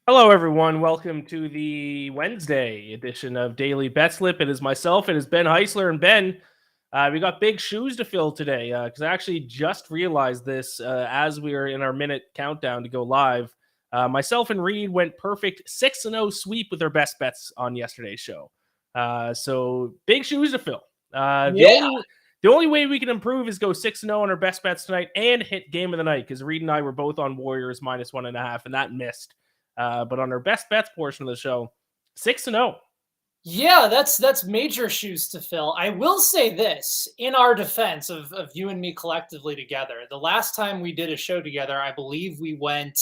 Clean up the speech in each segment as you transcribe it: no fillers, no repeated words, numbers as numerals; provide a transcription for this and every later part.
Hello, everyone. Welcome to the Wednesday edition of Daily Betslip. It is myself. It is Ben Heisler. And Ben, we got big shoes to fill today because I actually just realized this as we were in our minute countdown to go live. Myself and Reed went perfect 6-0 sweep with our best bets on yesterday's show. So big shoes to fill. Yeah. The only way we can improve is go 6-0 on our best bets tonight and hit game of the night because Reed and I were both on Warriors -1.5, and that missed. But on our best bets portion of the show, 6-0. Yeah, that's major shoes to fill. I will say this in our defense of you and me collectively together. The last time we did a show together, I believe we went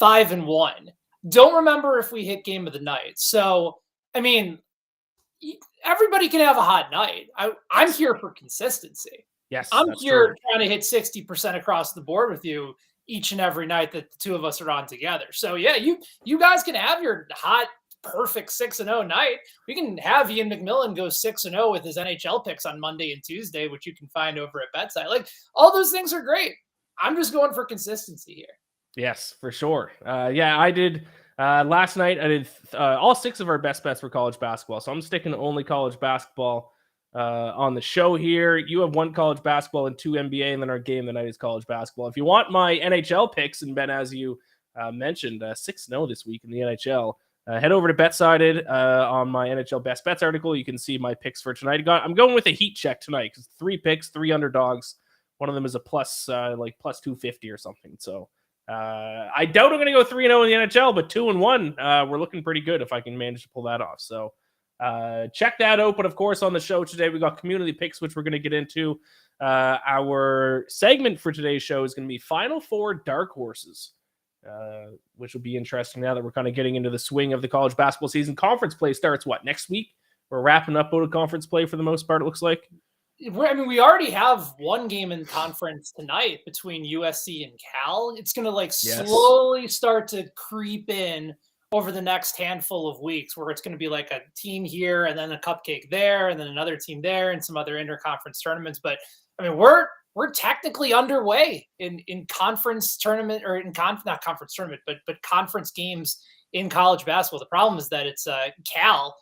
5-1. Don't remember if we hit game of the night. So, I mean, everybody can have a hot night. I'm here for consistency. Yes, I'm that's here true. trying to hit 60% across the board with you each and every night that the two of us are on together. So yeah, you guys can have your hot, perfect 6-0 night. We can have Iain MacMillan go 6-0 with his NHL picks on Monday and Tuesday, which you can find over at BetSided. Like all those things are great. I'm just going for consistency here. Yes, for sure. I did last night. I did all six of our best bets for college basketball. So I'm sticking to only college basketball on the show here. You have one college basketball and two NBA, and then our game tonight is college basketball. If you want my NHL picks, and Ben, as you mentioned, 6-0 this week in the NHL, head over to BetSided on my NHL best bets article. You can see my picks for tonight. I'm going with a heat check tonight because 3 picks, 3 underdogs. One of them is a plus 250 or something. So I doubt I'm going to go 3-0 in the NHL, but 2-1, we're looking pretty good if I can manage to pull that off. So check that out. But of course, on the show today, we got community picks, which we're going to get into. Our segment for today's show is going to be Final Four Dark Horses, which will be interesting now that we're kind of getting into the swing of the college basketball season. Conference play starts next week? We're wrapping up out of conference play for the most part, it looks like. We already have one game in conference tonight between USC and Cal. It's going to slowly start to creep in over the next handful of weeks where it's going to be like a team here and then a cupcake there and then another team there and some other interconference tournaments. But I mean, we're technically underway in conference tournament or not conference tournament, but conference games in college basketball. The problem is that it's Cal,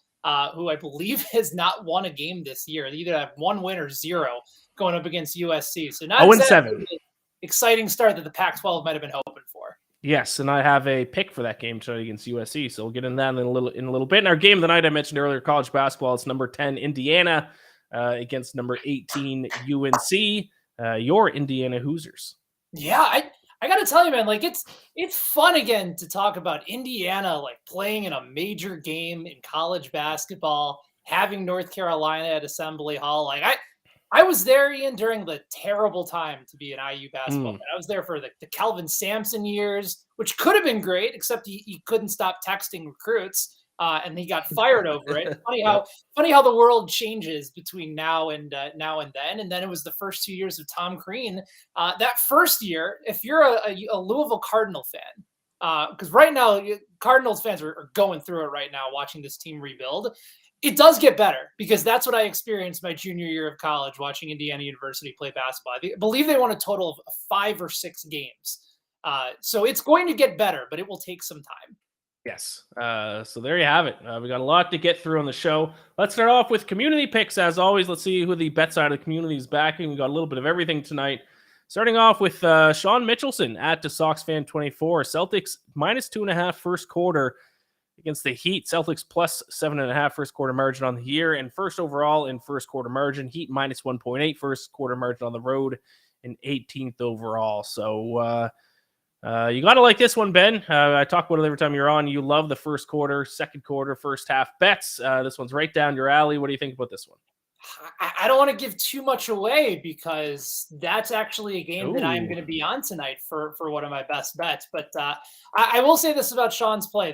who I believe has not won a game this year. They either have 1 win or 0 going up against USC. So not exactly the exciting start that the Pac-12 might have been hoping for. Yes, and I have a pick for that game tonight against USC, so we'll get in that in a little bit. In our game of the night, I mentioned earlier, college basketball. It's number 10 Indiana against number 18 UNC. Your Indiana Hoosiers. Yeah, I got to tell you, man, it's fun again to talk about Indiana playing in a major game in college basketball, having North Carolina at Assembly Hall. I was there, Ian, during the terrible time to be an IU basketball fan. I was there for the Kelvin Sampson years, which could have been great, except he couldn't stop texting recruits, and he got fired over it. Funny how the world changes between now and then. And then it was the first 2 years of Tom Crean. That first year, if you're a Louisville Cardinal fan, because right now Cardinals fans are going through it right now, watching this team rebuild. It does get better because that's what I experienced my junior year of college watching Indiana University play basketball. I believe they won a total of 5 or 6 games. So it's going to get better, but it will take some time. Yes. So there you have it. We got a lot to get through on the show. Let's start off with community picks. As always, let's see who the bet side of the community is backing. We got a little bit of everything tonight. Starting off with Sean Mitchelson at the Sox fan 24. Celtics -2.5 first quarter against the Heat. Celtics +7.5 first quarter margin on the year, and first overall in first quarter margin. Heat -1.8 first quarter margin on the road, and 18th overall. So you got to like this one, Ben. I talk about it every time you're on. You love the first quarter, second quarter, first half bets. This one's right down your alley. What do you think about this one? I don't want to give too much away because that's actually a game that I'm going to be on tonight for one of my best bets. But I will say this about Sean's play.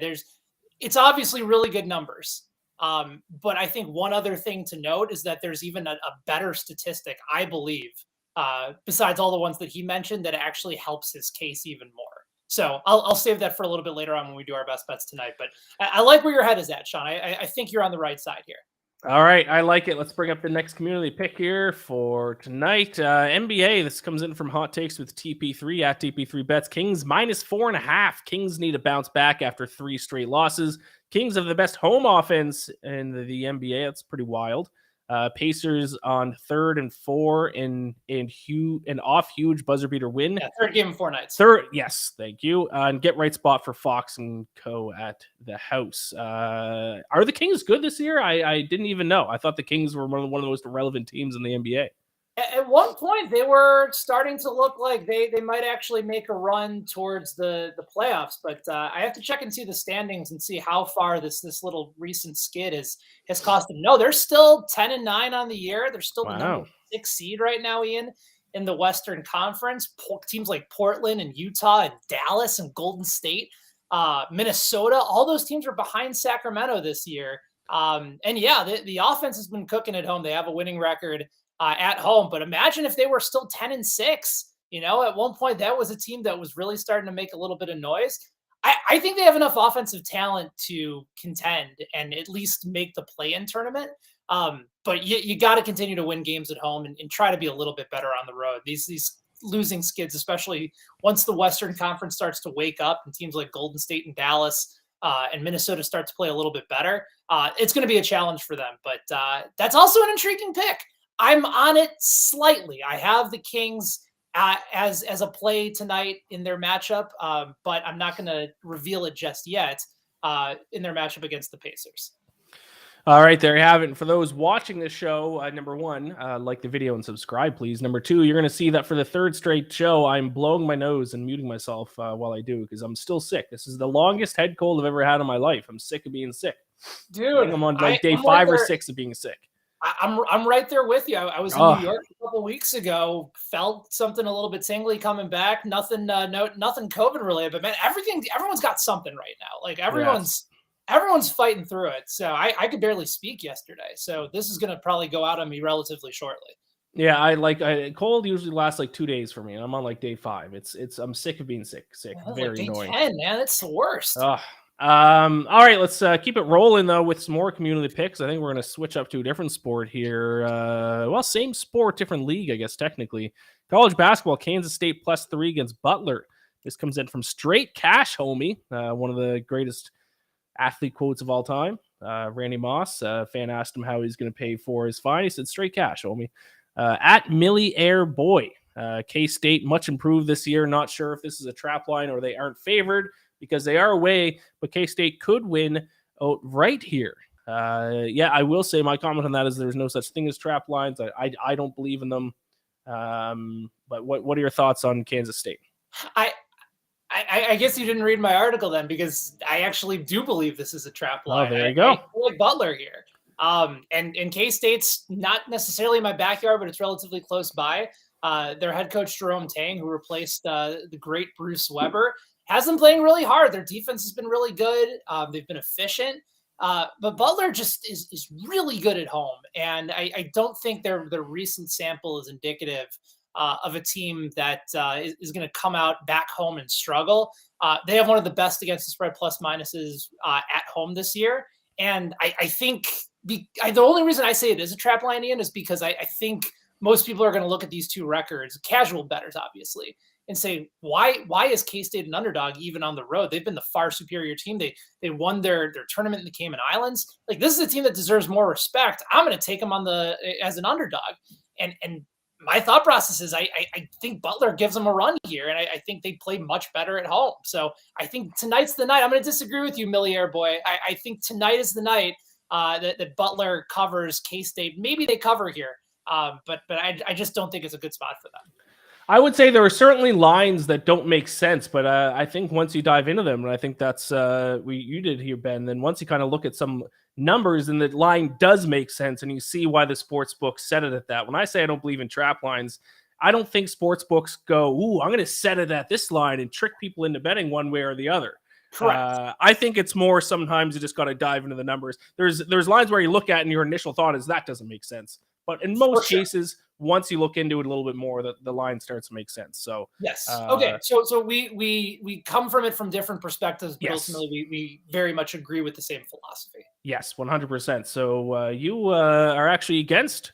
It's obviously really good numbers. But I think one other thing to note is that there's even a better statistic, I believe, besides all the ones that he mentioned, that actually helps his case even more. So I'll save that for a little bit later on when we do our best bets tonight. But I like where your head is at, Sean. I think you're on the right side here. All right, I like it. Let's bring up the next community pick here for tonight. NBA, this comes in from Hot Takes with TP3 at TP3 Bets. Kings -4.5. Kings need to bounce back after 3 straight losses. Kings have the best home offense in the NBA. That's pretty wild. Pacers on 3rd and 4 and off huge buzzer beater win. Yeah, 3rd game in 4 nights. Yes, thank you. And get right spot for Fox and Co at the house. Are the Kings good this year? I didn't even know. I thought the Kings were one of the most relevant teams in the NBA. At one point, they were starting to look like they might actually make a run towards the playoffs, but I have to check and see the standings and see how far this little recent skid has cost them. No, they're still 10-9 on the year. They're still the number 6 seed right now, Ian, in the Western Conference. Teams like Portland and Utah and Dallas and Golden State, Minnesota, all those teams are behind Sacramento this year. And yeah, the offense has been cooking at home. They have a winning record at home, but imagine if they were still 10-6. At one point that was a team that was really starting to make a little bit of noise. I think they have enough offensive talent to contend and at least make the play-in tournament. But you got to continue to win games at home and try to be a little bit better on the road. These losing skids, especially once the Western Conference starts to wake up and teams like Golden State and Dallas and Minnesota start to play a little bit better, it's going to be a challenge for them. But that's also an intriguing pick. I'm on it slightly. I have the Kings as a play tonight in their matchup, but I'm not going to reveal it just yet in their matchup against the Pacers. All right, there you have it. And for those watching the show, number 1, like the video and subscribe, please. Number 2, you're going to see that for the 3rd straight show, I'm blowing my nose and muting myself while I do because I'm still sick. This is the longest head cold I've ever had in my life. I'm sick of being sick. Dude, I'm on day 5 or 6 of being sick. I'm right there with you. I was in New York a couple weeks ago, felt something a little bit tingly coming back. Nothing COVID related, but man, everyone's got something right now. Like everyone's fighting through it. So I could barely speak yesterday. So this is gonna probably go out on me relatively shortly. Yeah, cold usually lasts like 2 days for me. I'm on like day 5. I'm sick of being sick. Very like annoying. Day 10, man, it's the worst. All right, let's keep it rolling though with some more community picks. I think we're going to switch up to a different sport here. Same sport, different league, I guess technically. College basketball, Kansas State +3 against Butler. This comes in from Straight Cash, homie. One of the greatest athlete quotes of all time. Randy Moss, fan asked him how he's going to pay for his fine. He said, "Straight cash, homie." At Millie Air Boy, K-State much improved this year. Not sure if this is a trap line or they aren't favored, because they are away, but K-State could win right here. I will say my comment on that is there's no such thing as trap lines. I don't believe in them. But what are your thoughts on Kansas State? I guess you didn't read my article then, because I actually do believe this is a trap line. Oh, there you go. I like Butler here. And K-State's not necessarily in my backyard, but it's relatively close by. Their head coach, Jerome Tang, who replaced the great Bruce Weber, has them playing really hard. Their defense has been really good. They've been efficient. But Butler just is really good at home. And I don't think their recent sample is indicative of a team that is going to come out back home and struggle. They have one of the best against the spread plus minuses at home this year. And I think the only reason I say it is a trap line, Ian, is because I think most people are going to look at these two records, casual bettors, obviously, and say, why is K-State an underdog even on the road? They've been the far superior team. They won their tournament in the Cayman Islands. Like, this is a team that deserves more respect. I'm going to take them as an underdog. And my thought process is I think Butler gives them a run here, and I think they play much better at home. So I think tonight's the night. I'm going to disagree with you, Milliere boy. I think tonight is the night that Butler covers K-State. Maybe they cover here, but I just don't think it's a good spot for them. I would say there are certainly lines that don't make sense, but I think once you dive into them, and I think that's you did here, Ben, then once you kind of look at some numbers and the line does make sense and you see why the sports books set it at that. When I say I don't believe in trap lines, I don't think sports books go, ooh, I'm going to set it at this line and trick people into betting one way or the other. Correct. I think it's more sometimes you just got to dive into the numbers. There's lines where you look at and your initial thought is that doesn't make sense. But in most cases, once you look into it a little bit more, the line starts to make sense. So yes, okay. So we come from it from different perspectives, but ultimately we very much agree with the same philosophy. Yes, 100%. So you are actually against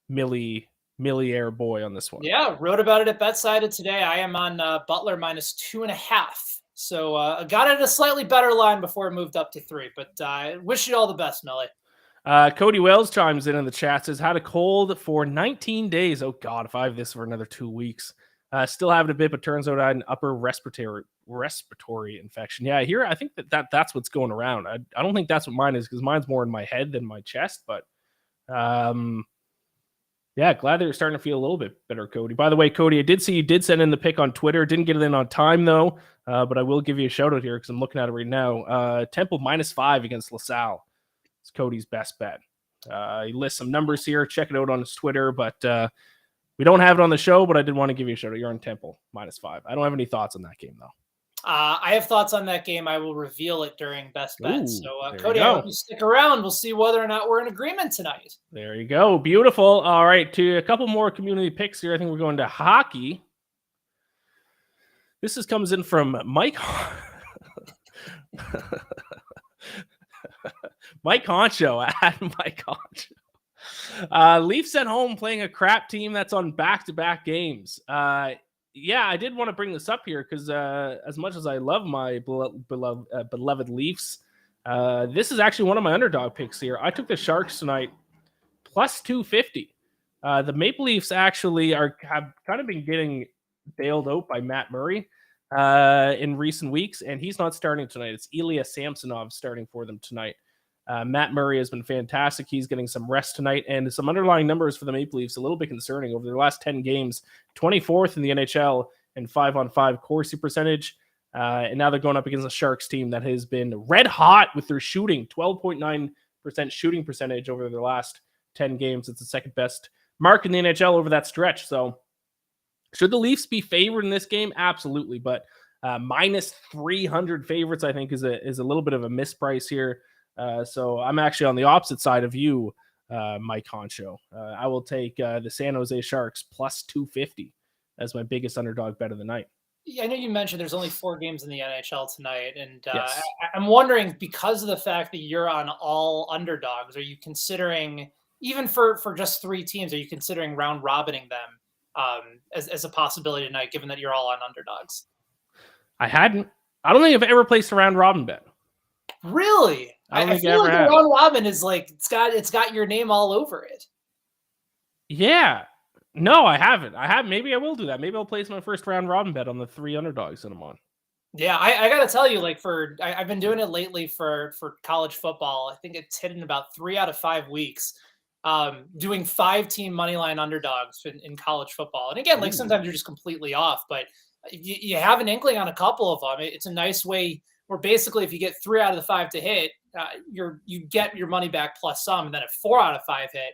Millie Air Boy on this one. Yeah, wrote about it at BetSided today. I am on Butler -2.5. So got it at a slightly better line before it moved up to 3. But wish you all the best, Millie. Cody Wells chimes in the chat, says, had a cold for 19 days. Oh, God, if I have this for another 2 weeks. Still have it a bit, but turns out I had an upper respiratory infection. Yeah, here, I think that's what's going around. I don't think that's what mine is, because mine's more in my head than my chest. But yeah, glad that you're starting to feel a little bit better, Cody. By the way, Cody, I did see you did send in the pick on Twitter. Didn't get it in on time, though, but I will give you a shout-out here because I'm looking at it right now. Temple -5 against LaSalle. It's Cody's best bet. He lists some numbers here. Check it out on his Twitter, but we don't have it on the show, but I did want to give you a shout out. You're on Temple -5. I don't have any thoughts on that game, though. I have thoughts on that game. I will reveal it during Best Bets. So, Cody, I hope you stick around. We'll see whether or not we're in agreement tonight. There you go. Beautiful. All right, to a couple more community picks here. I think we're going to hockey. This comes in from Mike. Mike Honcho at Mike Honcho. Leafs at home playing a crap team that's on back-to-back games. Yeah, I did want to bring this up here because as much as I love my beloved Leafs, this is actually one of my underdog picks here. I took the Sharks tonight +250. The Maple Leafs actually have kind of been getting bailed out by Matt Murray in recent weeks, and he's not starting tonight. It's Ilya Samsonov starting for them tonight. Matt Murray has been fantastic. He's getting some rest tonight, and some underlying numbers for the Maple Leafs a little bit concerning. Over their last 10 games, 24th in the NHL in 5-on-5 Corsi percentage, and now they're going up against a Sharks team that has been red hot with their shooting, 12.9% shooting percentage over their last 10 games. It's the second best mark in the NHL over that stretch. So should the Leafs be favored in this game? Absolutely, but -300 favorites, I think, is a little bit of a misprice here. So I'm actually on the opposite side of you, Mike Honcho. I will take the San Jose Sharks +250 as my biggest underdog bet of the night. Yeah, I know you mentioned there's only 4 games in the NHL tonight, and Yes. I'm wondering, because of the fact that you're on all underdogs, are you considering, even for just 3 teams, are you considering round robining them as a possibility tonight, given that you're all on underdogs? I don't think I've ever placed a round robin bet. Really? I feel like the round robin is like it's got your name all over it. Yeah. No, I haven't. Maybe I will do that. Maybe I'll place my first round robin bet on the 3 underdogs that I'm on. Yeah, I gotta tell you, like I've been doing it lately for college football. I think it's hit in about 3 out of 5 weeks. Doing 5-team moneyline underdogs in college football. And again, like sometimes you're just completely off, but you have an inkling on a couple of them. It's a nice way where basically if you get 3 out of the 5 to hit, you get your money back plus some. And then if 4 out of 5 hit,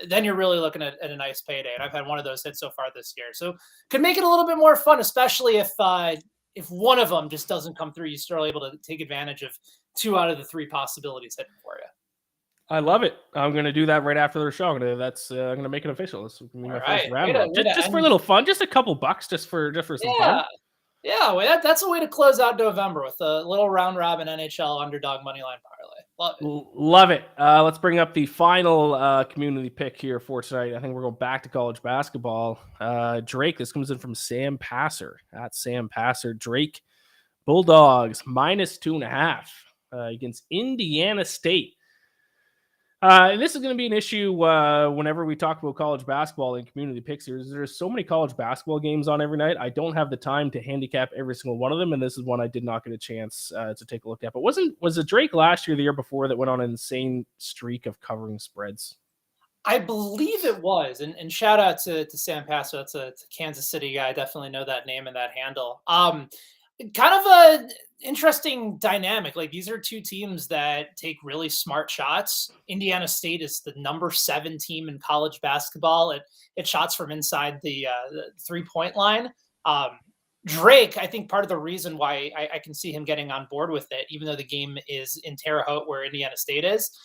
then you're really looking at a nice payday. And I've had one of those hits so far this year. So could make it a little bit more fun, especially if one of them just doesn't come through, you're still able to take advantage of 2 out of the 3 possibilities hitting for you. I love it. I'm going to do that right after the show. I'm going to make it official. This will be my first round. Just for a little fun, just a couple bucks, just for some fun. Yeah, well, that's a way to close out November with a little round robin NHL underdog moneyline parlay. Love it. Let's bring up the final community pick here for tonight. I think we're going back to college basketball. Drake, this comes in from Sam Passer at Sam Passer. Drake Bulldogs -2.5 against Indiana State. This is going to be an issue whenever we talk about college basketball and community picks here. There's so many college basketball games on every night. I don't have the time to handicap every single one of them, and this is one I did not get a chance to take a look at. But was it Drake last year, the year before, that went on an insane streak of covering spreads? I believe it was, and shout out to Sam Paso. That's a Kansas City guy. I definitely know that name and that handle. Kind of a interesting dynamic. Like, these are 2 teams that take really smart shots. Indiana State is the number 7 team in college basketball. It shots from inside the 3-point line. Drake, I think part of the reason why I can see him getting on board with it, even though the game is in Terre Haute where Indiana State is,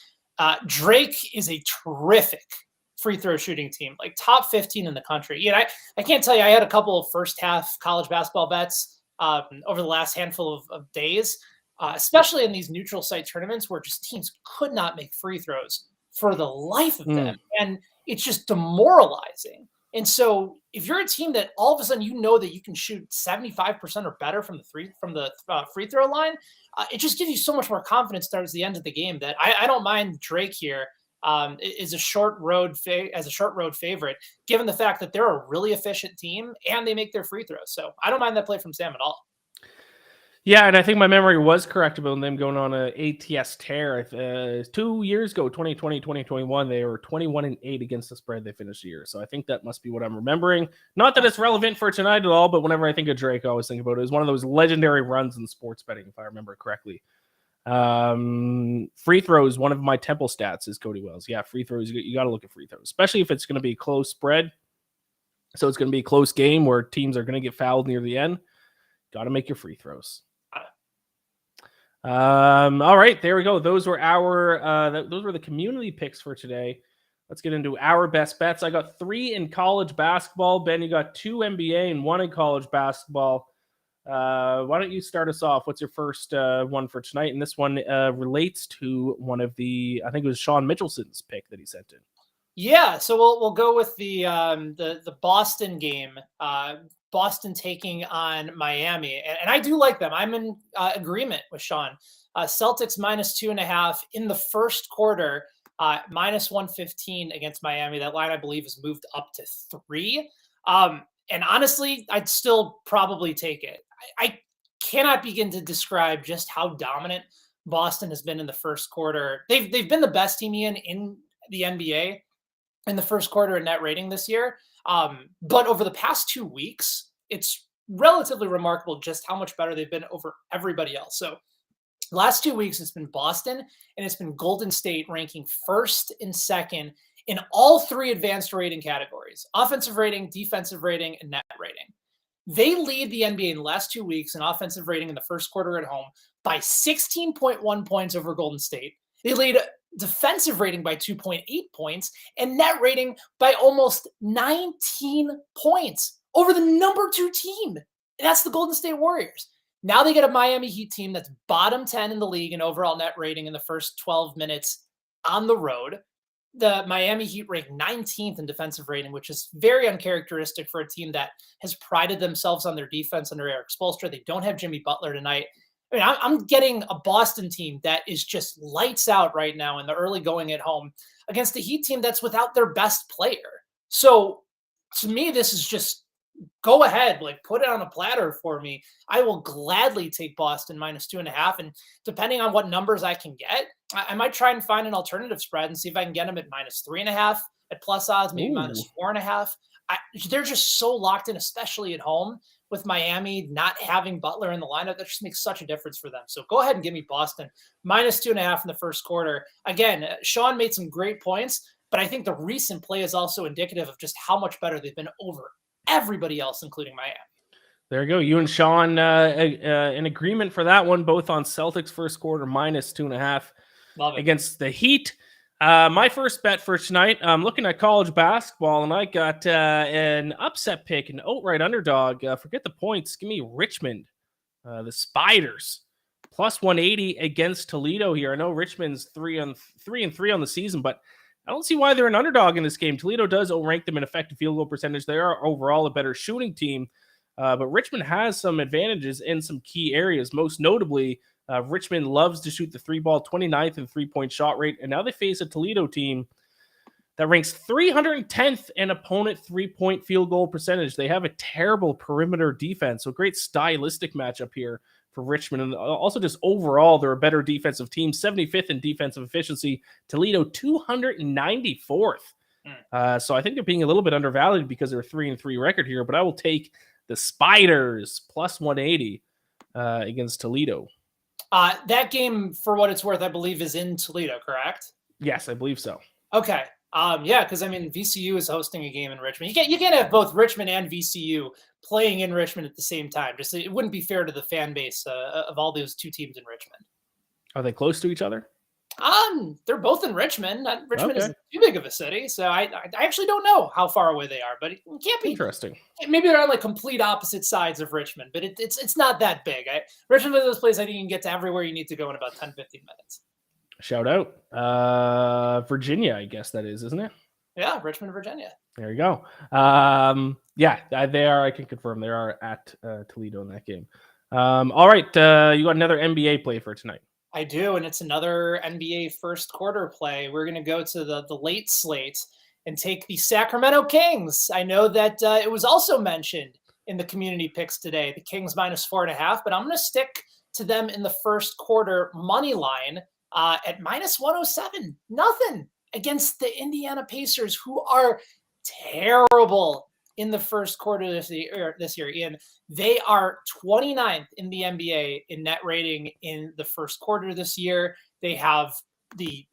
Drake is a terrific free throw shooting team, like top 15 in the country. You know, I can't tell you, I had a couple of first half college basketball bets over the last handful of days. especially in these neutral site tournaments where just teams could not make free throws for the life of them. And it's just demoralizing. And so if you're a team that all of a sudden you know that you can shoot 75% or better from the free throw line, it just gives you so much more confidence towards the end of the game that I don't mind Drake here is a short road favorite, given the fact that they're a really efficient team and they make their free throws. So I don't mind that play from Sam at all. Yeah, and I think my memory was correct about them going on an ATS tear. 2 years ago, 2020, 2021, they were 21-8 against the spread they finished the year. So I think that must be what I'm remembering. Not that it's relevant for tonight at all, but whenever I think of Drake, I always think about it. It was one of those legendary runs in sports betting, if I remember correctly. Free throws, one of my Temple stats is Cody Wells. Yeah, free throws, you got to look at free throws, especially if it's going to be a close spread. So it's going to be a close game where teams are going to get fouled near the end. Got to make your free throws. All right, there we go. Those were those were the community picks for today. Let's get into our best bets. I got 3 in college basketball. Ben, you got 2 NBA and 1 in college basketball. Why don't you start us off? What's your first one for tonight? And this one relates to one of I think it was Sean Mitchelson's pick that he sent in. Yeah, so we'll go with the Boston game. Boston taking on Miami. And I do like them. I'm in agreement with Sean. Celtics -2.5 in the first quarter, -115 against Miami. That line, I believe, has moved up to 3. And honestly, I'd still probably take it. I cannot begin to describe just how dominant Boston has been in the first quarter. They've been the best team in the NBA in the first quarter in net rating this year. But over the past 2 weeks, it's relatively remarkable just how much better they've been over everybody else. So last 2 weeks, it's been Boston and it's been Golden State ranking first and second in all 3 advanced rating categories: offensive rating, defensive rating, and net rating. They lead the NBA in the last 2 weeks in offensive rating in the first quarter at home by 16.1 points over Golden State. They lead defensive rating by 2.8 points and net rating by almost 19 points over the number 2 team. That's the Golden State Warriors. Now they get a Miami Heat team that's bottom 10 in the league in overall net rating in the first 12 minutes on the road. The Miami Heat ranked 19th in defensive rating, which is very uncharacteristic for a team that has prided themselves on their defense under Eric Spoelstra. They don't have Jimmy Butler tonight. I mean, I'm getting a Boston team that is just lights out right now in the early going at home against a Heat team that's without their best player. So to me, this is just go ahead, like put it on a platter for me. I will gladly take Boston -2.5. And depending on what numbers I can get, I might try and find an alternative spread and see if I can get them at -3.5 at plus odds, maybe -4.5. They're just so locked in, especially at home. With Miami not having Butler in the lineup, that just makes such a difference for them. So go ahead and give me Boston -2.5 in the first quarter. Again, Sean made some great points, but I think the recent play is also indicative of just how much better they've been over everybody else, including Miami. There you go. You and Sean in agreement for that one, both on Celtics first quarter -2.5 against the Heat. My first bet for tonight, I'm looking at college basketball, and I got an upset pick, an outright underdog. Forget the points. Give me Richmond, the Spiders, +180 against Toledo here. I know Richmond's 3-3 on the season, but I don't see why they're an underdog in this game. Toledo does outrank them in effective field goal percentage. They are overall a better shooting team, but Richmond has some advantages in some key areas, most notably Richmond loves to shoot the 3-ball, 29th in 3-point shot rate. And now they face a Toledo team that ranks 310th in opponent 3-point field goal percentage. They have a terrible perimeter defense. So great stylistic matchup here for Richmond. And also just overall, they're a better defensive team, 75th in defensive efficiency. Toledo 294th. So I think they're being a little bit undervalued because they're a 3-3 record here, but I will take the Spiders +180 against Toledo. That game, for what it's worth, I believe is in Toledo, correct? Yes, I believe so. Okay. Yeah, because I mean, VCU is hosting a game in Richmond. You can't have both Richmond and VCU playing in Richmond at the same time. Just it wouldn't be fair to the fan base of all those 2 teams in Richmond. Are they close to each other? They're both in Richmond. Richmond is too big of a city, so I actually don't know how far away they are, but it can't be. Interesting. Maybe they're on like complete opposite sides of Richmond, but it's not that big. Richmond is this place I think you can get to everywhere you need to go in about 10, 15 minutes. Shout out. Virginia, I guess that is, isn't it? Yeah, Richmond, Virginia. There you go. Yeah, they are. I can confirm they are at Toledo in that game. All right, you got another NBA play for tonight. I do, and it's another NBA first quarter play. We're going to go to the late slate and take the Sacramento Kings. I know that it was also mentioned in the community picks today, the Kings -4.5, but I'm going to stick to them in the first quarter money line at -107. Nothing against the Indiana Pacers, who are terrible in the first quarter this year, Ian. They are 29th in the NBA in net rating in the first quarter this year. They have the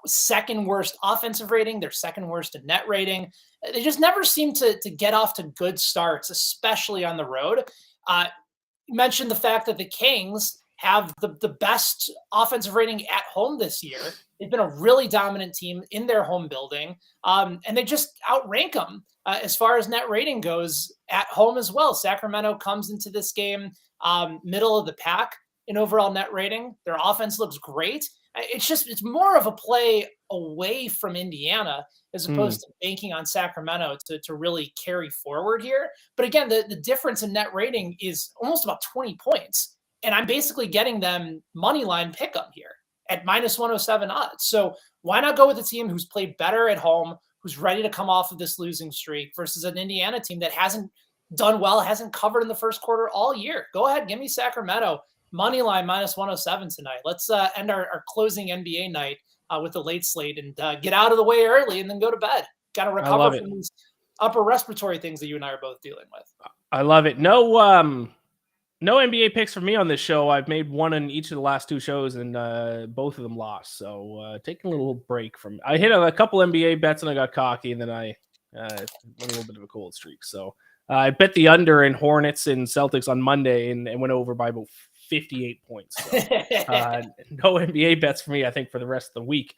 second worst offensive rating. They're second worst in net rating. They just never seem to get off to good starts, especially on the road. You mentioned the fact that the Kings have the best offensive rating at home this year. They've been a really dominant team in their home building, and they just outrank them as far as net rating goes at home as well. Sacramento comes into this game middle of the pack in overall net rating. Their offense looks great. It's more of a play away from Indiana as opposed to banking on Sacramento to really carry forward here. But again, the difference in net rating is almost about 20 points. And I'm basically getting them money line pick'em here at -107 odds. So why not go with a team who's played better at home, who's ready to come off of this losing streak versus an Indiana team that hasn't done well, hasn't covered in the first quarter all year? Go ahead, give me Sacramento money line -107 tonight. Let's end our closing NBA night with the late slate and get out of the way early and then go to bed. Got to recover from these upper respiratory things that you and I are both dealing with. I love it. No NBA picks for me on this show. I've made one in each of the last two shows, and both of them lost. So taking a little break from. I hit a couple NBA bets, and I got cocky, and then I went a little bit of a cold streak. So I bet the under in Hornets and Celtics on Monday, and went over by about 58 points. So, no NBA bets for me, I think, for the rest of the week.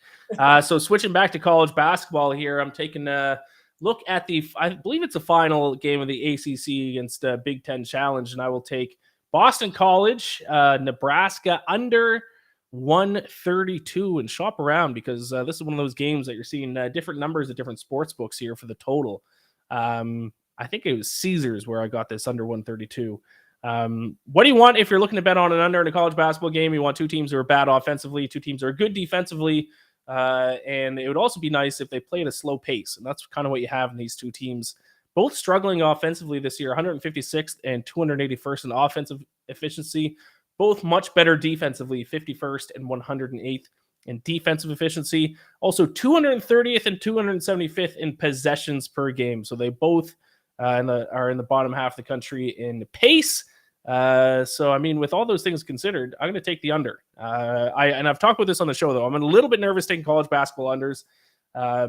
So switching back to college basketball here, I'm taking a look at I believe it's a final game of the ACC against Big Ten Challenge, and I will take Boston College, Nebraska under 132, and shop around because this is one of those games that you're seeing different numbers at different sports books here for the total. I think it was Caesars where I got this under 132. What do you want if you're looking to bet on an under in a college basketball game? You want two teams that are bad offensively, two teams that are good defensively, and it would also be nice if they play at a slow pace, and that's kind of what you have in these two teams. Both struggling offensively this year, 156th and 281st in offensive efficiency. Both much better defensively, 51st and 108th in defensive efficiency. Also 230th and 275th in possessions per game. So they both are in the bottom half of the country in pace. So, I mean, with all those things considered, I'm going to take the under. I've talked about this on the show, though. I'm a little bit nervous taking college basketball unders.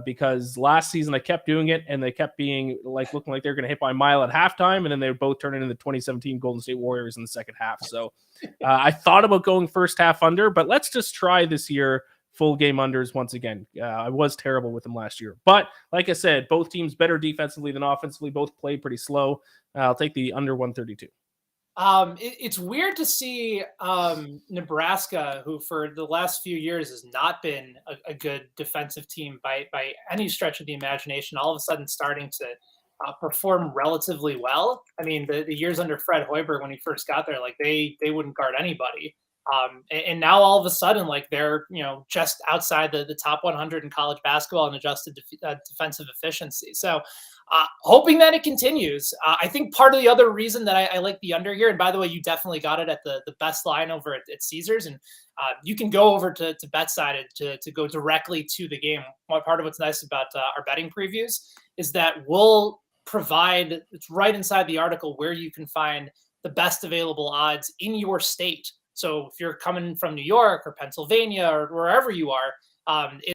Because last season I kept doing it and they kept being looking like they're going to hit by a mile at halftime, and then they would both turn into the 2017 Golden State Warriors in the second half. So I thought about going first half under, but let's just try this year full game unders once again. I was terrible with them last year, but like I said, both teams better defensively than offensively, both play pretty slow. I'll take the under 132. It's weird to see Nebraska, who for the last few years has not been a good defensive team by any stretch of the imagination, all of a sudden starting to perform relatively well. I mean, the years under Fred Hoiberg when he first got there, they wouldn't guard anybody. And now all of a sudden, they're just outside the top 100 in college basketball in adjusted defensive efficiency. So hoping that it continues. I think part of the other reason that I like the under here, and by the way, you definitely got it at the best line over at Caesars, and you can go over to BetSided to go directly to the game. Part of what's nice about our betting previews is that we'll provide, it's right inside the article where you can find the best available odds in your state. So if you're coming from New York or Pennsylvania or wherever you are,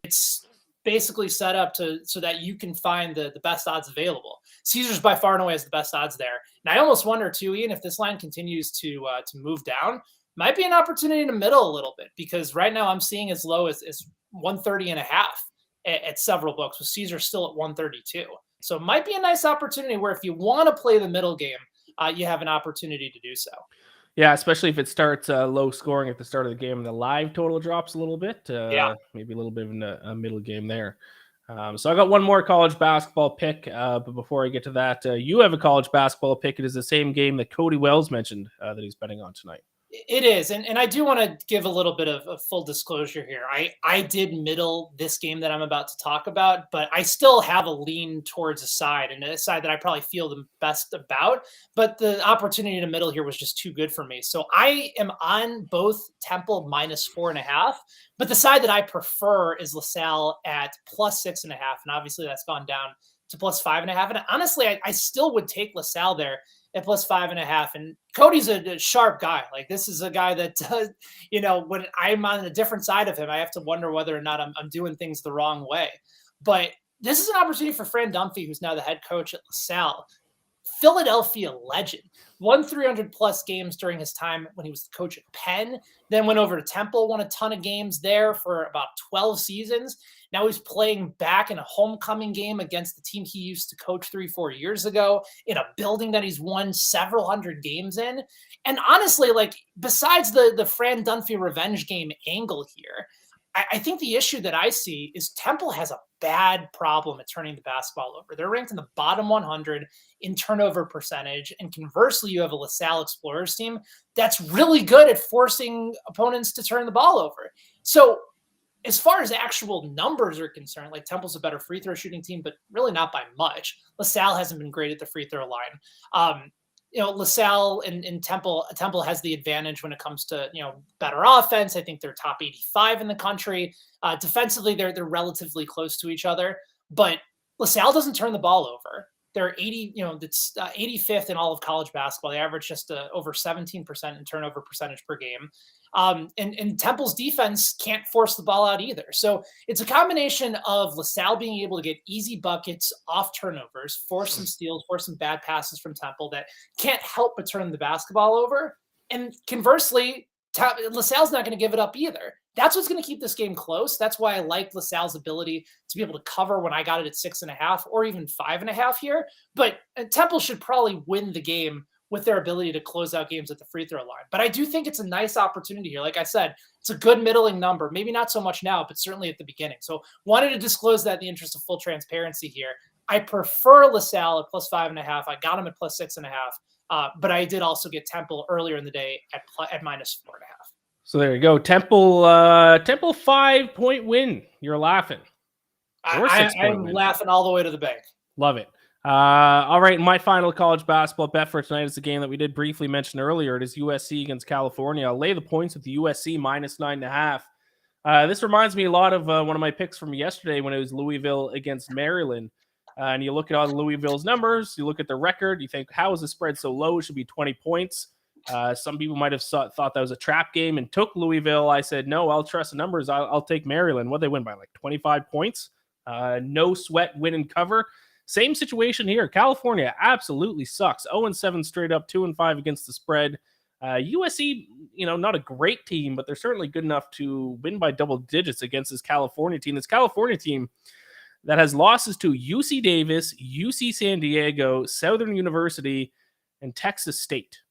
it's basically set up so that you can find the best odds available. Caesars by far and away is the best odds there. And I almost wonder too, Ian, if this line continues to move down, might be an opportunity in the middle a little bit, because right now I'm seeing as low as 130.5. at several books, with Caesar still at 132. So it might be a nice opportunity where if you want to play the middle game, you have an opportunity to do so. Yeah, especially if it starts low scoring at the start of the game and the live total drops a little bit. Yeah. Maybe a little bit of a middle game there. So I got one more college basketball pick. But before I get to that, you have a college basketball pick. It is the same game that Cody Wells mentioned that he's betting on tonight. It is. And I do want to give a little bit of full disclosure here. I did middle this game that I'm about to talk about, but I still have a lean towards a side, and a side that I probably feel the best about. But the opportunity to middle here was just too good for me. So I am on both Temple -4.5, but the side that I prefer is LaSalle at +6.5. And obviously that's gone down to +5.5. And honestly, I still would take LaSalle there at +5.5. And Cody's a sharp guy. Like, this is a guy that does, when I'm on a different side of him, I have to wonder whether or not I'm doing things the wrong way. But this is an opportunity for Fran Dunphy, who's now the head coach at LaSalle. Philadelphia legend, won 300 plus games during his time when he was the coach at Penn, then went over to Temple, won a ton of games there for about 12 seasons. Now he's playing back in a homecoming game against the team he used to coach 3-4 years ago in a building that he's won several hundred games in. And honestly, like, besides the Fran Dunphy revenge game angle here, I think the issue that I see is Temple has a bad problem at turning the basketball over. They're ranked in the bottom 100 in turnover percentage. And conversely, you have a LaSalle Explorers team that's really good at forcing opponents to turn the ball over. So as far as actual numbers are concerned, like, Temple's a better free throw shooting team, but really not by much. LaSalle hasn't been great at the free throw line. LaSalle and Temple has the advantage when it comes to, better offense. I think they're top 85 in the country. Defensively, they're relatively close to each other, but LaSalle doesn't turn the ball over. They're 85th in all of college basketball. They average just over 17% in turnover percentage per game. And Temple's defense can't force the ball out either. So it's a combination of LaSalle being able to get easy buckets off turnovers, force some steals, force some bad passes from Temple that can't help but turn the basketball over. And conversely, LaSalle's not going to give it up either. That's what's going to keep this game close. That's why I like LaSalle's ability to be able to cover when I got it at 6.5 or even 5.5 here. But Temple should probably win the game with their ability to close out games at the free throw line. But I do think it's a nice opportunity here. Like I said, it's a good middling number. Maybe not so much now, but certainly at the beginning. So wanted to disclose that in the interest of full transparency here. I prefer LaSalle at +5.5. I got them at +6.5. But I did also get Temple earlier in the day at -4.5. So there you go. Temple 5-point win. You're laughing. I'm laughing all the way to the bank. Love it. All right. My final college basketball bet for tonight is the game that we did briefly mention earlier. It is USC against California. I'll lay the points with the USC -9.5. This reminds me a lot of one of my picks from yesterday when it was Louisville against Maryland. And you look at all Louisville's numbers, you look at the record, you think, how is the spread so low? It should be 20 points. Some people might have thought that was a trap game and took Louisville. I said, no, I'll trust the numbers. I'll take Maryland. What, they win by like 25 points? No sweat, win and cover. Same situation here. California absolutely sucks. 0-7 straight up, 2-5 against the spread. USC, not a great team, but they're certainly good enough to win by double digits against this California team. This California team that has losses to UC Davis, UC San Diego, Southern University, and Texas State.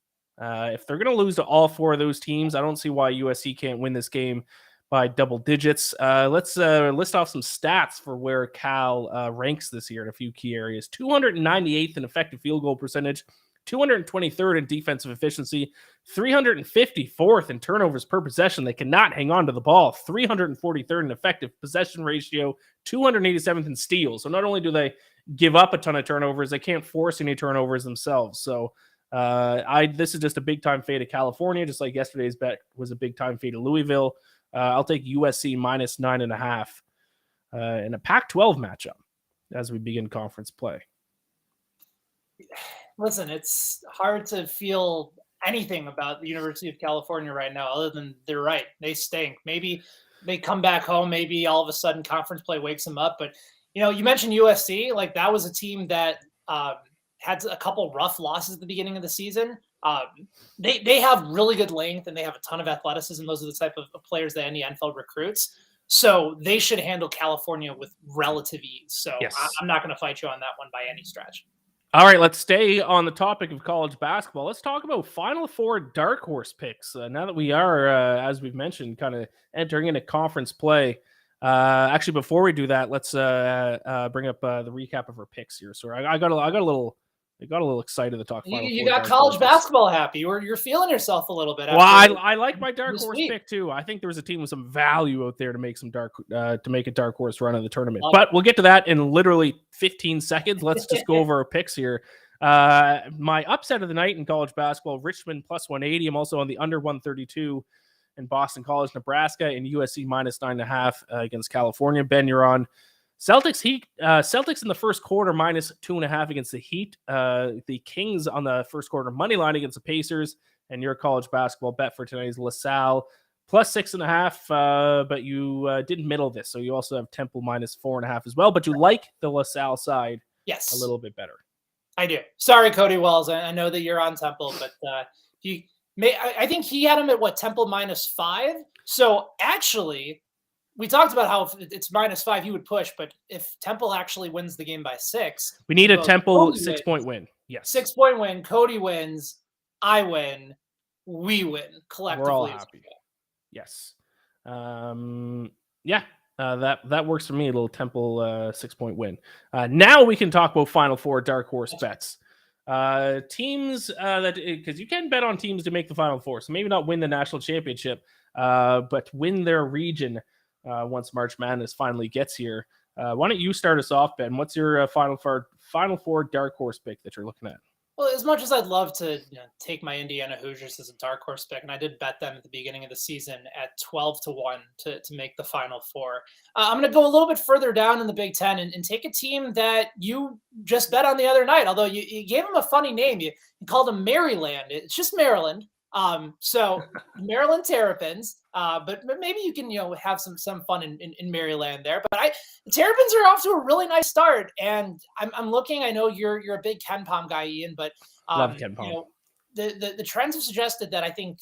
If they're going to lose to all four of those teams, I don't see why USC can't win this game by double digits. Let's list off some stats for where Cal ranks this year in a few key areas. 298th in effective field goal percentage, 223rd in defensive efficiency, 354th in turnovers per possession. They cannot hang on to the ball, 343rd in effective possession ratio, 287th in steals. So not only do they give up a ton of turnovers, they can't force any turnovers themselves. So this is just a big time fade of California, just like yesterday's bet was a big time fade of Louisville. I'll take USC -9.5 in a Pac-12 matchup as we begin conference play. Listen, it's hard to feel anything about the University of California right now, other than they're right. They stink. Maybe they come back home. Maybe all of a sudden conference play wakes them up. But, you mentioned USC. Like, that was a team that had a couple rough losses at the beginning of the season. They have really good length and they have a ton of athleticism. Those are the type of players that any NFL recruits. So they should handle California with relative ease. So Yes. I'm not going to fight you on that one by any stretch. All right, let's stay on the topic of college basketball. Let's talk about Final Four dark horse picks. Now that we are, as we've mentioned, kind of entering into conference play. Actually, before we do that, let's bring up the recap of our picks here. So I got a little excited to talk Final You Four got dark college horses. basketball happy. You're feeling yourself a little bit. Well, I like my dark horse week. pick too. I think there was a team with some value out there to make a dark horse run of the tournament. Love But we'll get to that in literally 15 seconds. Let's just go over our picks here. My upset of the night in college basketball: Richmond plus 180. I'm also on the under 132 in Boston College, Nebraska, and USC minus 9.5 against California. Ben, you're on. Celtics Heat. Celtics in the first quarter minus 2.5 against the Heat. The Kings on the first quarter money line against the Pacers. And your college basketball bet for tonight is LaSalle plus 6.5. But you didn't middle this, so you also have Temple minus 4.5 as well. But you like the LaSalle side, yes, a little bit better. I do. Sorry, Cody Wells. I know that you're on Temple, but I think he had him at Temple minus 5. So actually, we talked about how if it's minus 5, he would push, but if Temple actually wins the game by 6, we need a Temple 6-point win. Yes, 6-point win. Cody wins. I win. We win collectively. We're all happy. Yes. Yeah. That works for me. A little Temple 6-point win. Now we can talk about Final Four dark horse bets. Teams that because you can bet on teams to make the Final Four, so maybe not win the national championship, but win their region once March Madness finally gets here. Why don't you start us off, Ben? What's your Final Four dark horse pick that you're looking at? Well, as much as I'd love to take my Indiana Hoosiers as a dark horse pick, and I did bet them at the beginning of the season at 12-1 to make the Final Four, I'm going to go a little bit further down in the Big Ten and take a team that you just bet on the other night, although you gave them a funny name. You called them Maryland. It's just Maryland. So Maryland Terrapins, but maybe you can, have some fun in Maryland there, but the Terrapins are off to a really nice start, and I'm looking, I know you're a big Ken Pom guy, Ian, but, love Ken Pom. The trends have suggested that I think,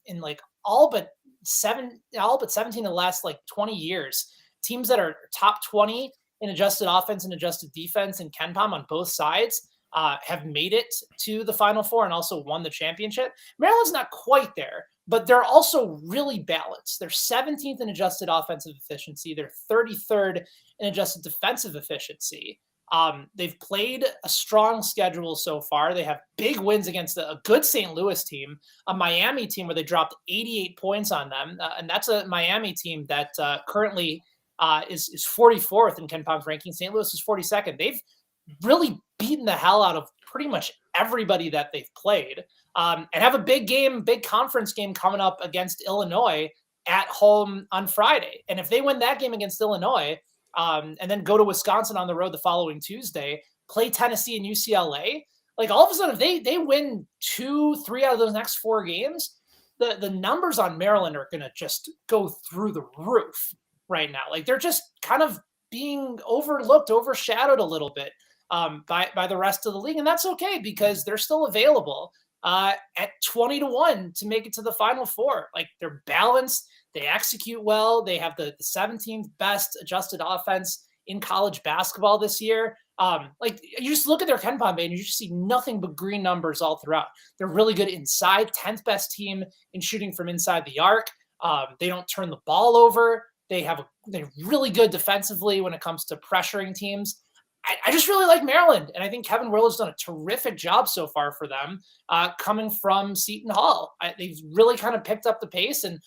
in like all but 17 of the last 20 years, teams that are top 20 in adjusted offense and adjusted defense and Ken Pom on both sides, have made it to the Final Four and also won the championship. Maryland's not quite there, but they're also really balanced. They're 17th in adjusted offensive efficiency. They're 33rd in adjusted defensive efficiency. They've played a strong schedule so far. They have big wins against a good St. Louis team, a Miami team where they dropped 88 points on them. And that's a Miami team that currently is 44th in Ken Pom's ranking. St. Louis is 42nd. They've really beaten the hell out of pretty much everybody that they've played, and have a big conference game coming up against Illinois at home on Friday. And if they win that game against Illinois, and then go to Wisconsin on the road the following Tuesday, play Tennessee and UCLA, all of a sudden, if they win 2-3 out of those next 4 games, the numbers on Maryland are going to just go through the roof right now. They're just kind of being overshadowed a little bit by the rest of the league. And that's okay, because they're still available at 20-1 to make it to the Final Four. They're balanced. They execute well. They have the 17th best adjusted offense in college basketball this year. You just look at their Ken Pom and you just see nothing but green numbers all throughout. They're really good inside, 10th best team in shooting from inside the arc. They don't turn the ball over. They're really good defensively when it comes to pressuring teams. I just really like Maryland, and I think Kevin Willard's done a terrific job so far for them, coming from Seton Hall. They've really kind of picked up the pace, and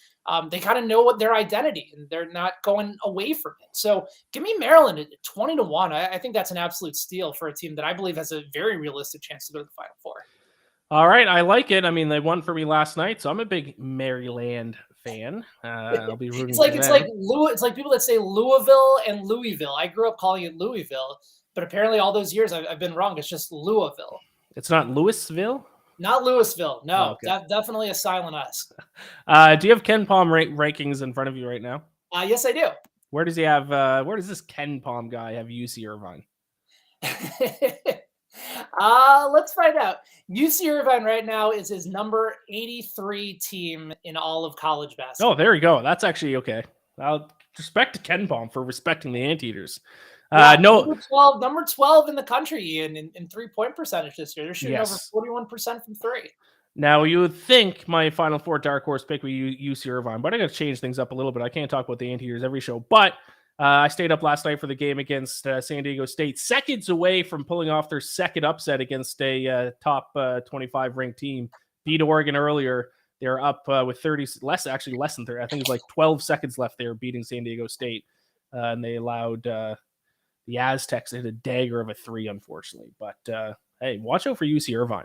they kind of know what their identity, and they're not going away from it. So give me Maryland at 20-1. I think that's an absolute steal for a team that I believe has a very realistic chance to go to the Final Four. All right, I like it. I mean, they won for me last night, so I'm a big Maryland fan. I'll be rooting for them. It's like people that say Louisville and Louisville. I grew up calling it Louisville, but apparently all those years I've been wrong. It's just Louisville. It's not Louisville? Not Louisville. No, okay. Definitely a silent S. Do you have Ken Pom rankings in front of you right now? Yes, I do. Where does he have? Where does this Ken Pom guy have UC Irvine? Let's find out. UC Irvine right now is his number 83 team in all of college basketball. Oh, there you go. That's actually okay. I'll respect to Ken Palm for respecting the Anteaters. Yeah, No, number 12 in the country, Ian, in 3-point percentage this year. They're shooting over 41% from three. Now, you would think my Final Four dark horse pick would be UC Irvine, but I got to change things up a little bit. I can't talk about the Anteaters every show, but I stayed up last night for the game against San Diego State, seconds away from pulling off their second upset against a top 25 ranked team. Beat Oregon earlier. They're up with 30, less than 30. I think it's like 12 seconds left there, beating San Diego State. And they allowed the Aztecs to hit a dagger of a 3, unfortunately. But hey, watch out for UC Irvine.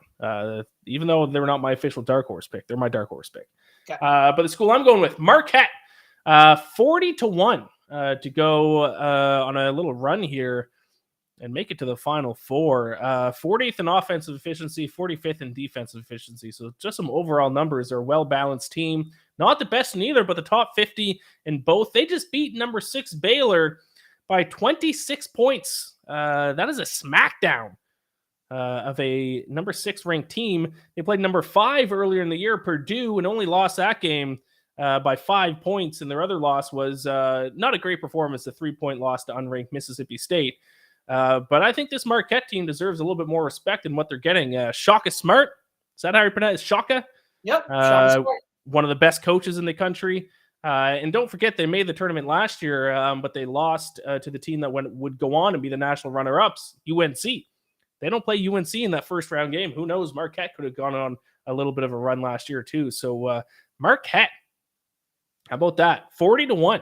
Even though they're not my official dark horse pick, they're my dark horse pick. Okay. But the school I'm going with, Marquette, 40-1 to go on a little run here and make it to the Final Four. 40th in offensive efficiency, 45th in defensive efficiency. So just some overall numbers. They're a well-balanced team. Not the best in either, but the top 50 in both. They just beat number 6 Baylor by 26 points. That is a smackdown of a number 6 ranked team. They played number 5 earlier in the year, Purdue, and only lost that game by 5 points. And their other loss was not a great performance, a 3-point loss to unranked Mississippi State. But I think this Marquette team deserves a little bit more respect than what they're getting. Shaka Smart, is that how you pronounce it? Shaka? Yep. Shaka Smart. One of the best coaches in the country. And don't forget, they made the tournament last year, but they lost to the team that would go on and be the national runner-ups, UNC. They don't play UNC in that first round game. Who knows? Marquette could have gone on a little bit of a run last year too. So Marquette, how about that? 40-1.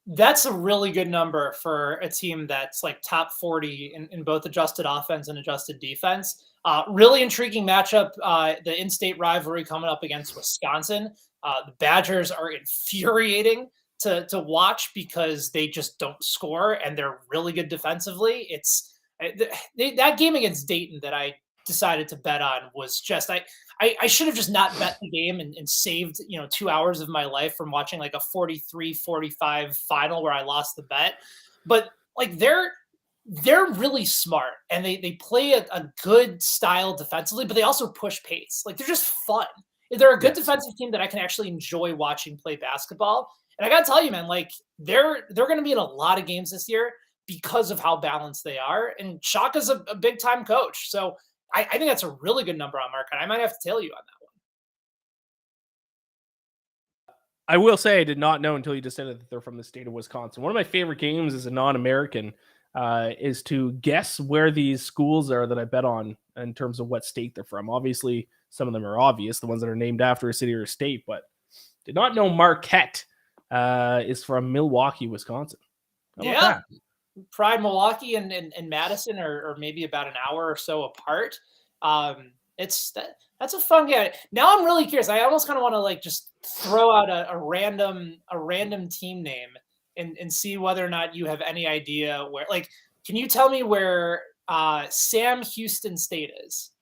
That's a really good number for a team that's like top 40 in both adjusted offense and adjusted defense. Really intriguing matchup. The in-state rivalry coming up against Wisconsin. The Badgers are infuriating to watch because they just don't score and they're really good defensively. That game against Dayton that I decided to bet on was just I should have just not bet the game and saved 2 hours of my life from watching like a 43-45 final where I lost the bet. But like they're really smart and they play a good style defensively, but they also push pace. Like they're just fun. They're a good defensive team that I can actually enjoy watching play basketball. And I got to tell you, man, like they're going to be in a lot of games this year because of how balanced they are. And Shaka's a big time coach. So I think that's a really good number on Marquette. I might have to tail you on that one. I will say I did not know until you just said that they're from the state of Wisconsin. One of my favorite games as a non-American is to guess where these schools are that I bet on in terms of what state they're from. Obviously, some of them are obvious, the ones that are named after a city or a state, but did not know Marquette is from Milwaukee, Wisconsin. Yeah. Pride, Milwaukee, and Madison are maybe about an hour or so apart. That's a fun game. Now I'm really curious. I almost kind of want to like just throw out a random team name and see whether or not you have any idea where. Like, can you tell me where Sam Houston State is?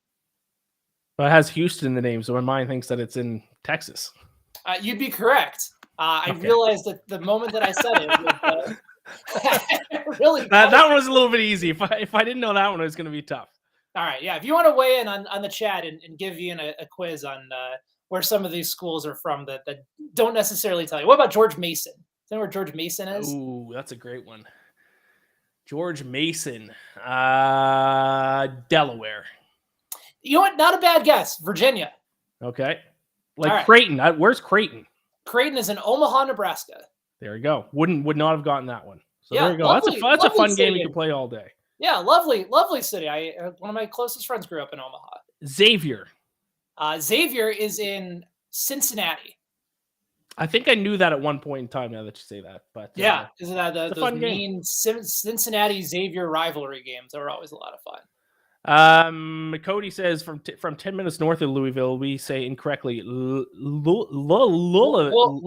Well, it has Houston in the name, so my mind thinks that it's in Texas. You'd be correct. I realized that the moment that I said it. Really, that one was a little bit easy. If I didn't know that one, it was going to be tough. All right, yeah. If you want to weigh in on the chat and give Ian a quiz on where some of these schools are from that don't necessarily tell you. What about George Mason? Do you know where George Mason is? Ooh, that's a great one. George Mason, Delaware. You know what? Not a bad guess. Virginia. Okay. Like Creighton. Where's Creighton? Creighton is in Omaha, Nebraska. There you go. Would not have gotten that one. So yeah, there you go. Lovely, that's a fun game you can play all day. Yeah, lovely city. One of my closest friends grew up in Omaha. Xavier. Xavier is in Cincinnati. I think I knew that at one point in time. Now that you say that, but yeah, isn't that those mean Cincinnati Xavier rivalry games? They were always a lot of fun. Cody says from 10 minutes north of Louisville, we say incorrectly Louisville. From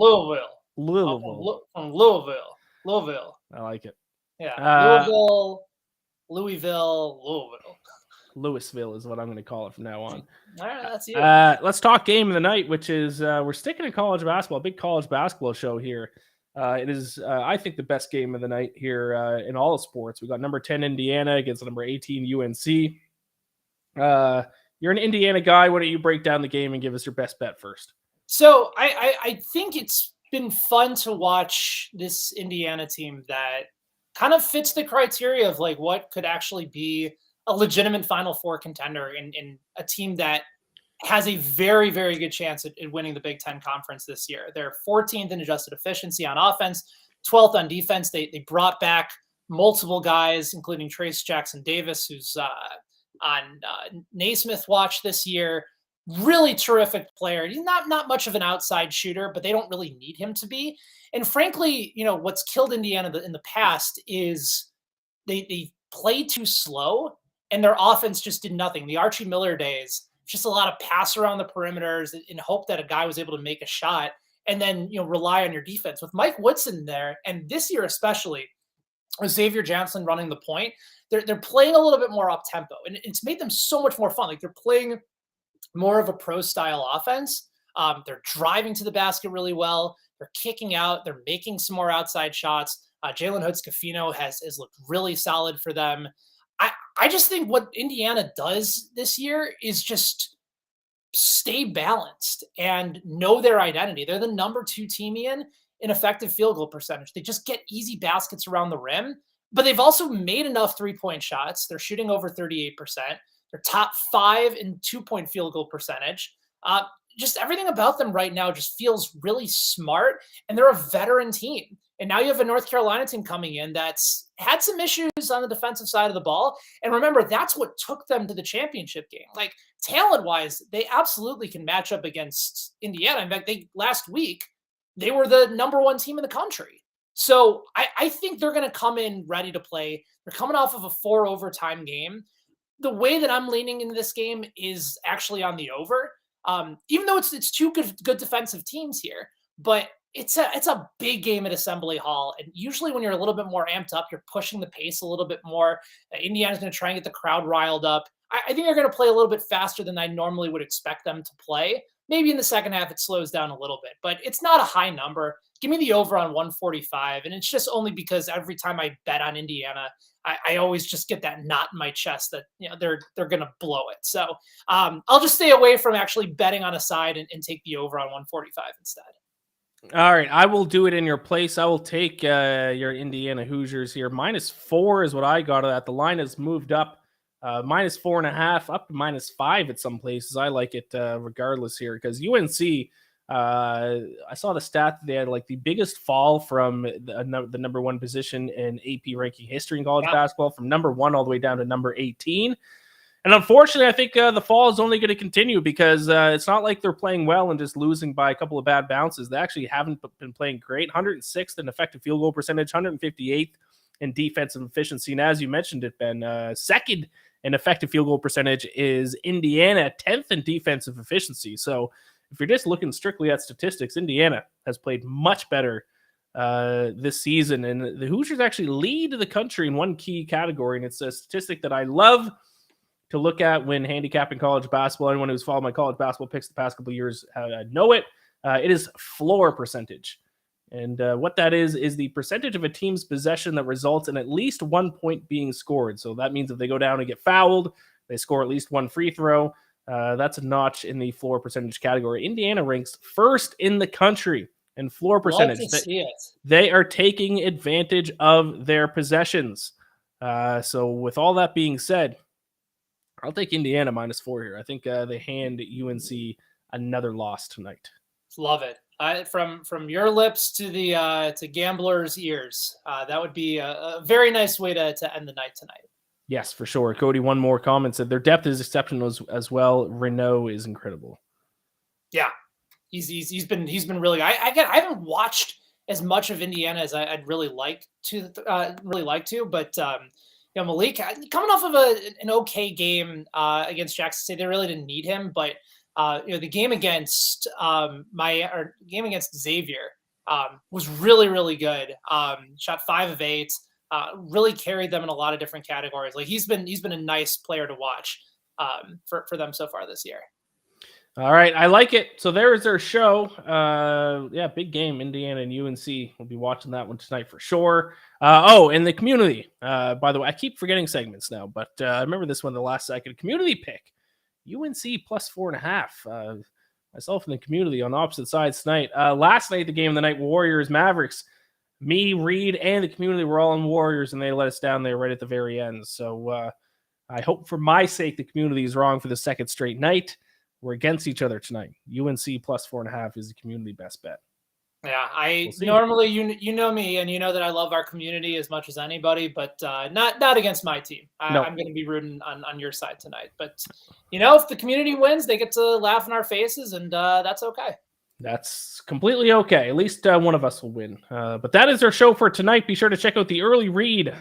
Louisville. I like it. Yeah, Louisville. Louisville is what I'm going to call it from now on. All right, that's you. Let's talk game of the night, which is we're sticking in college basketball, big college basketball show here. It is, I think, the best game of the night here in all of sports. We got number 10 Indiana against number 18 UNC. You're an Indiana guy. Why don't you break down the game and give us your best bet first? So I think it's been fun to watch this Indiana team that kind of fits the criteria of like what could actually be a legitimate Final Four contender in a team that has a very, very good chance at winning the Big Ten Conference this year. They're 14th in adjusted efficiency on offense, 12th on defense. They brought back multiple guys, including Trace Jackson Davis, who's on Naismith watch this year. Really terrific player. He's not much of an outside shooter, but they don't really need him to be. And frankly, what's killed Indiana in the past is they play too slow, and their offense just did nothing. The Archie Miller days, just a lot of pass around the perimeters in hope that a guy was able to make a shot, and then rely on your defense. With Mike Woodson there, and this year especially, with Xavier Johnson running the point, they're playing a little bit more up tempo, and it's made them so much more fun. Like they're playing more of a pro style offense. They're driving to the basket really well. They're kicking out. They're making some more outside shots. Jalen Hood-Schifino has looked really solid for them. I just think what Indiana does this year is just stay balanced and know their identity. They're the number 2 team in effective field goal percentage. They just get easy baskets around the rim, but they've also made enough 3-point shots. They're shooting over 38%. They're top 5 in 2-point field goal percentage. Just everything about them right now just feels really smart, and they're a veteran team. And now you have a North Carolina team coming in that's had some issues on the defensive side of the ball. And remember, that's what took them to the championship game. Like talent-wise, they absolutely can match up against Indiana. In fact, last week, they were the number 1 team in the country. So I think they're going to come in ready to play. They're coming off of a 4 overtime game. The way that I'm leaning into this game is actually on the over. Even though it's 2 good defensive teams here, but it's a big game at Assembly Hall. And usually when you're a little bit more amped up, you're pushing the pace a little bit more. Indiana's going to try and get the crowd riled up. I think they're going to play a little bit faster than I normally would expect them to play. Maybe in the second half, it slows down a little bit, but it's not a high number. Give me the over on 145. And it's just only because every time I bet on Indiana, I always just get that knot in my chest that they're going to blow it. So I'll just stay away from actually betting on a side and take the over on 145 instead. All right, I will do it in your place. I will take your Indiana Hoosiers here. -4 is what I got at. The line has moved up -4.5 up to -5 at some places. I like it regardless here because UNC, I saw the stat that they had like the biggest fall from the number 1 position in AP ranking history in college basketball, from number 1 all the way down to number 18. And unfortunately, I think the fall is only going to continue because it's not like they're playing well and just losing by a couple of bad bounces. They actually haven't been playing great. 106th in effective field goal percentage, 158th in defensive efficiency. And as you mentioned it, Ben, second in effective field goal percentage is Indiana, 10th in defensive efficiency. So if you're just looking strictly at statistics, Indiana has played much better this season. And the Hoosiers actually lead the country in one key category. And it's a statistic that I love to look at when handicapping college basketball. Anyone who's followed my college basketball picks the past couple of years know it. It is floor percentage. And what that is the percentage of a team's possession that results in at least 1 point being scored. So that means if they go down and get fouled, they score at least 1 free throw. That's a notch in the floor percentage category. Indiana ranks 1st in the country in floor percentage. They are taking advantage of their possessions. So with all that being said, I'll take Indiana -4 here. I think they hand UNC another loss tonight. Love it. From your lips to the to gamblers' ears. That would be a very nice way to end the night tonight. Yes, for sure. Cody, one more comment said their depth is exceptional as well. Renault is incredible. Yeah, he's been really. I haven't watched as much of Indiana as I'd really like to. But Malik coming off of an okay game against Jackson State, they really didn't need him. But the game against Xavier was really, really good. Shot 5 of 8. Really carried them in a lot of different categories. Like he's been a nice player to watch for them so far this year. All right, I like it. So there is their show. Big game, Indiana and UNC. We'll be watching that one tonight for sure. And the community. By the way, I keep forgetting segments now, but I remember this one the last second. Community pick. UNC +4.5. myself and the community on opposite sides tonight. Last night, the game of the night, Warriors Mavericks. Me, Reed, and the community were all on Warriors, and they let us down there right at the very end. So I hope for my sake the community is wrong for the second straight night. We're against each other tonight. UNC plus 4.5 is the community best bet. Yeah, normally you know me, and you know that I love our community as much as anybody, but not against my team. I'm going to be rooting on your side tonight. But if the community wins, they get to laugh in our faces, and that's okay. That's completely okay. At least one of us will win. But that is our show for tonight. Be sure to check out the early read,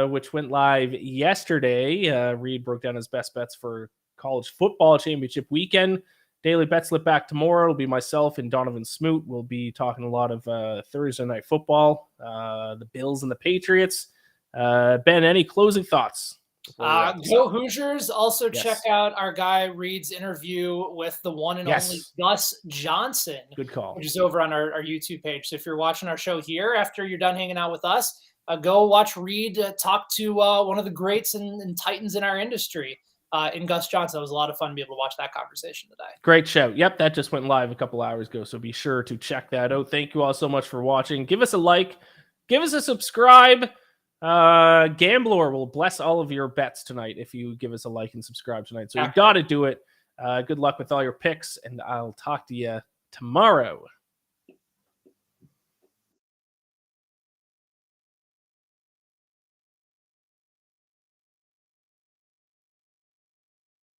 which went live yesterday. Reed broke down his best bets for college football championship weekend. Daily Betslip back tomorrow. It'll be myself and Donovan Smoot. We'll be talking a lot of Thursday night football, the Bills and the Patriots. Ben, any closing thoughts? Go Hoosiers. Also check out our guy Reed's interview with the one and only Gus Johnson. Good call. Which is over on our YouTube page. So if you're watching our show here after you're done hanging out with us, go watch Reed talk to one of the greats and titans in our industry. In Gus Johnson. It was a lot of fun to be able to watch that conversation today. Great show. Yep, that just went live a couple hours ago, so be sure to check that out. Thank you all so much for watching. Give us a like. Give us a subscribe. Gambler will bless all of your bets tonight if you give us a like and subscribe tonight. So you got to do it. Good luck with all your picks, and I'll talk to you tomorrow.